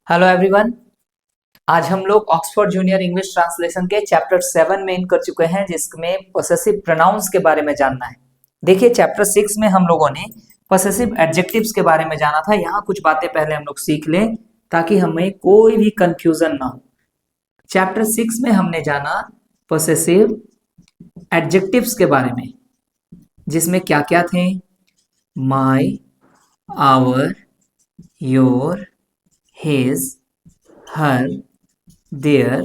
Hello everyone. आज हम लोग ऑक्सफोर्ड जूनियर इंग्लिश ट्रांसलेशन के चैप्टर 7 में इन कर चुके हैं, जिसमें पोसेसिव प्रोनाउंस के बारे में जानना है। देखिए, चैप्टर 6 में हम लोगों ने पोसेसिव एडजेक्टिव्स के बारे में जाना था। यहाँ कुछ बातें पहले हम लोग सीख लें ताकि हमें कोई भी कंफ्यूजन ना हो। चैप्टर 6 में हमने जाना पोसेसिव एडजेक्टिव्स के बारे में, जिसमें क्या क्या थे: my, our, your, his, her, their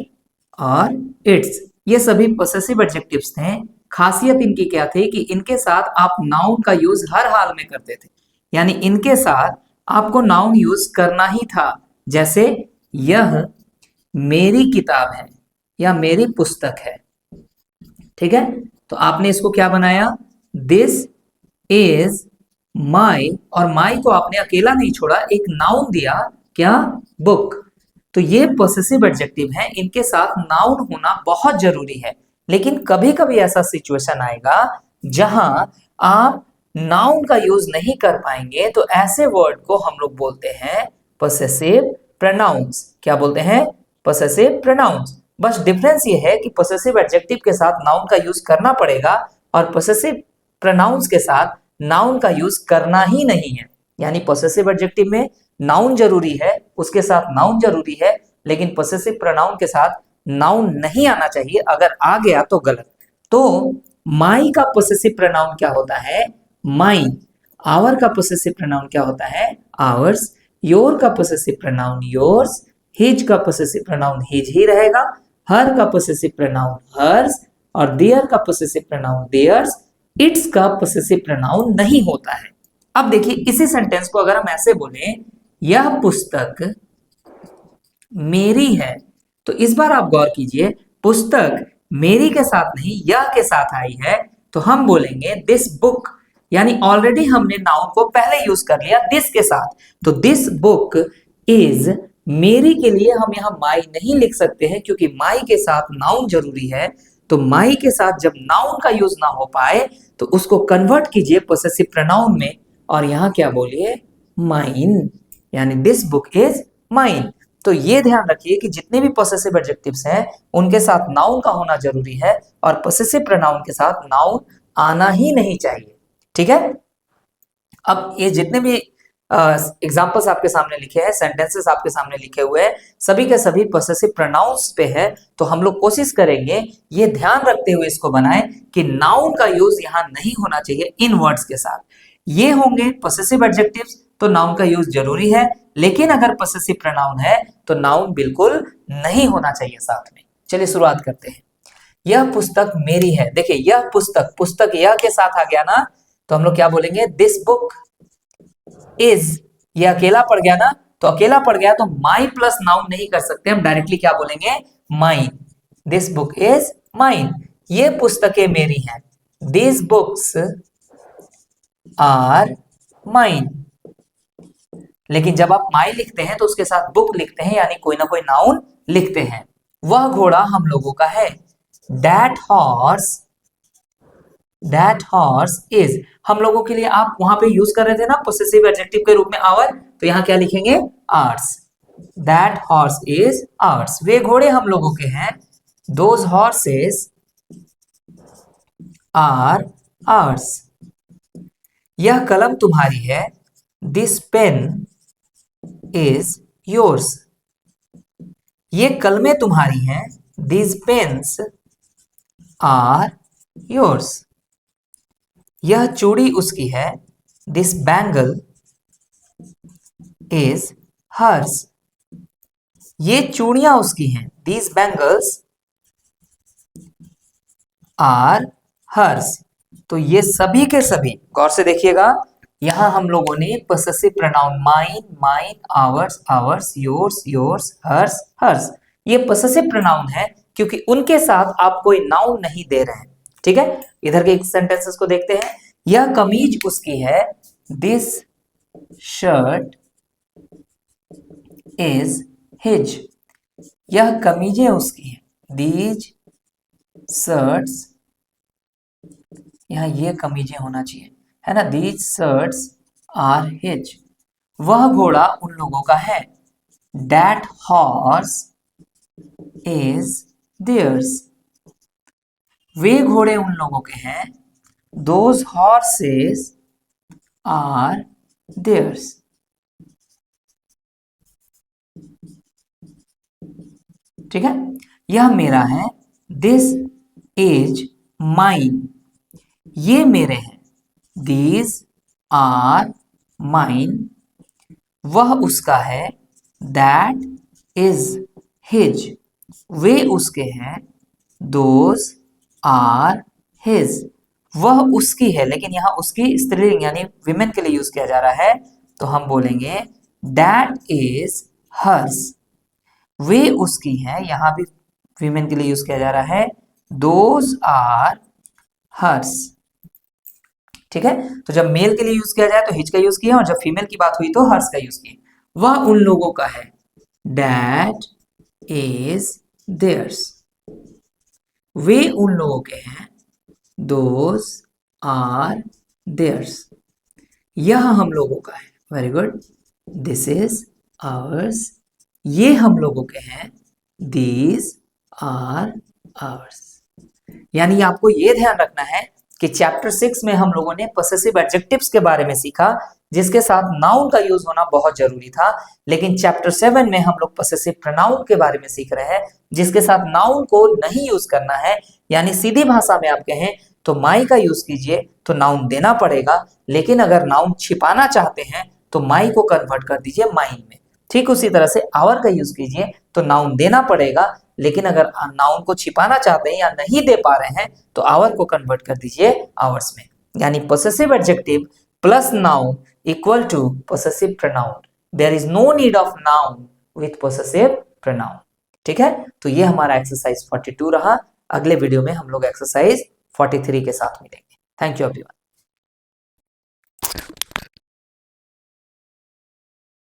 और इट्स। ये सभी पोसेसिव एडजेक्टिव्स थे। खासियत इनकी क्या थी कि इनके साथ आप नाउन का यूज हर हाल में करते थे, यानी इनके साथ आपको नाउन यूज करना ही था। जैसे यह मेरी किताब है या मेरी पुस्तक है, ठीक है। तो आपने इसको क्या बनाया, दिस इज माई, और माई को आपने अकेला नहीं छोड़ा, एक नाउन दिया, क्या, बुक। तो ये पोसेसिव एडजेक्टिव हैं, इनके साथ नाउन होना बहुत जरूरी है। लेकिन कभी कभी ऐसा सिचुएशन आएगा जहां आप नाउन का यूज नहीं कर पाएंगे, तो ऐसे वर्ड को हम लोग बोलते हैं पोसेसिव प्रोनाउंस। क्या बोलते हैं? Possessive pronounce. बस डिफरेंस ये है कि पोसेसिव एडजेक्टिव के साथ नाउन का यूज करना पड़ेगा और पोसेसिव प्रोनाउंस के साथ नाउन का यूज करना ही नहीं है। यानी पोसेसिव एडजेक्टिव में नाउन जरूरी है, उसके साथ नाउन जरूरी है, लेकिन पोसेसिव प्रोनाउन के साथ नाउन नहीं आना चाहिए। अगर आ गया तो गलत। तो माई का पोसेसिव प्रोनाउन क्या होता है? माइन। आवर का पोसेसिव प्रोनाउन क्या होता है? आवर्स। योर का पोसेसिव प्रोनाउन योर्स। हिज का पोसेसिव प्रोनाउन हिज ही रहेगा। हर का पोसेसिव प्रोनाउन हर्स और देयर का पोसेसिव प्रोनाउन देयर्स। इट्स का पोसेसिव प्रोनाउन नहीं होता है। अब देखिए, इसी सेंटेंस को अगर हम ऐसे बोलें, यह पुस्तक मेरी है, तो इस बार आप गौर कीजिए, पुस्तक मेरी के साथ नहीं यह के साथ आई है, तो हम बोलेंगे दिस बुक। यानी ऑलरेडी हमने नाउन को पहले यूज कर लिया दिस के साथ। तो दिस बुक इज मेरी के लिए हम यहां माई नहीं लिख सकते हैं, क्योंकि माई के साथ नाउन जरूरी है। तो माई के साथ जब नाउन का यूज ना हो पाए, तो उसको कन्वर्ट कीजिए पोसेसिव प्रोनाउन में, और यहां क्या बोलिए? माइन। यानी दिस बुक इज माइन। तो ये ध्यान रखिए कि जितने भी पोसेसिव एडजेक्टिव्स हैं, उनके साथ नाउन का होना जरूरी है, और पोसेसिव प्रोनाउन के साथ नाउन आना ही नहीं चाहिए, ठीक है। अब ये जितने भी एग्जांपल्स आपके सामने लिखे हैं, सेंटेंसेस आपके सामने लिखे हुए हैं, सभी के सभी पोसेसिव प्रोनाउंस पे है। तो हम लोग कोशिश करेंगे ये ध्यान रखते हुए इसको बनाएं कि नाउन का यूज यहां नहीं होना चाहिए इन वर्ड्स के साथ। ये होंगे पोसेसिव एडजेक्टिव्स, तो नाउन का यूज जरूरी है। लेकिन अगर पोसेसिव प्रोनाउन है तो नाउन बिल्कुल नहीं होना चाहिए साथ में। चलिए शुरुआत करते हैं। यह पुस्तक मेरी है। देखिए, यह पुस्तक, पुस्तक यह के साथ आ गया ना, तो हम लोग क्या बोलेंगे? This book is. ये अकेला पड़ गया ना, तो अकेला पड़ गया तो माई प्लस नाउन नहीं कर सकते, हम डायरेक्टली क्या बोलेंगे? Mine. This book is mine. ये पुस्तकें मेरी हैं। This books are mine. लेकिन जब आप माई लिखते हैं तो उसके साथ बुक लिखते हैं, यानी कोई ना कोई नाउन लिखते हैं। वह घोड़ा हम लोगों का है। That horse is. हम लोगों के लिए आप वहां पे यूज कर रहे थे ना पोसेसिव एडजेक्टिव के रूप में आवर, तो यहां क्या लिखेंगे? Ours. That horse is ours. वे घोड़े हम लोगों के हैं। Those horses are ours. यह कलम तुम्हारी है। This pen is yours. ये कलमें तुम्हारी हैं। These pens are yours. यह चूड़ी उसकी है। This bangle is hers. ये चूड़ियां उसकी हैं। These bangles are hers. तो ये सभी के सभी, गौर से देखिएगा, यहां हम लोगों ने possessive pronoun mine, mine, ours, ours, yours, yours, hers, hers, ये पोसेसिव प्रोनाउन है, क्योंकि उनके साथ आप कोई नाउन नहीं दे रहे हैं, ठीक है। इधर के सेंटेंसेस को देखते हैं। यह कमीज उसकी है। This shirt is his. यह कमीजें उसकी हैं। दीज शर्ट्स, यहां ये कमीजें होना चाहिए, है ना। These shirts are his. वह घोड़ा उन लोगों का है। that horse is theirs. वे घोड़े उन लोगों के हैं, those horses are theirs. ठीक है, यह मेरा है, this is mine. ये मेरे हैं, these are mine. वह उसका है, that is his. वे उसके हैं, those are his. वह उसकी है, लेकिन यहां उसकी स्त्रीलिंग यानी विमेन के लिए यूज किया जा रहा है, तो हम बोलेंगे that is hers. वे उसकी हैं, यहां भी विमेन के लिए यूज किया जा रहा है, those are hers. ठीक है, तो जब मेल के लिए यूज किया जाए तो हिज का यूज किया, और जब फीमेल की बात हुई तो हर्स का यूज किया। वह उन लोगों का है, दैट इज देयर्स। वे उन लोगों के हैं, दोज आर देयर्स। यह हम लोगों का है, very good, this is ours. ये हम लोगों के हैं, दीज आर आवर्स। यानी आपको ये ध्यान रखना है कि चैप्टर 6 में हम लोगों ने पॉसेसिव एडजेक्टिव्स के बारे में सीखा, जिसके साथ नाउन का यूज होना बहुत जरूरी था, लेकिन चैप्टर 7 में हम लोग पॉसेसिव प्रोनाउन के बारे में सीख रहे हैं, जिसके साथ नाउन को नहीं यूज करना है। यानी सीधी भाषा में आप कहें तो माई का यूज कीजिए तो नाउन देना पड़ेगा, लेकिन अगर नाउन छिपाना चाहते हैं तो माई को कन्वर्ट कर दीजिए माइन में। ठीक उसी तरह से आवर का यूज कीजिए तो नाउन देना पड़ेगा, लेकिन अगर नाउन को छिपाना चाहते हैं या नहीं दे पा रहे हैं तो आवर को कन्वर्ट कर दीजिए आवर्स में। यानी possessive adjective plus noun equal to possessive pronoun. There is no need of noun with possessive pronoun. ठीक है, तो ये हमारा एक्सरसाइज 42 रहा। अगले वीडियो में हम लोग एक्सरसाइज 43 के साथ मिलेंगे। Thank you everyone.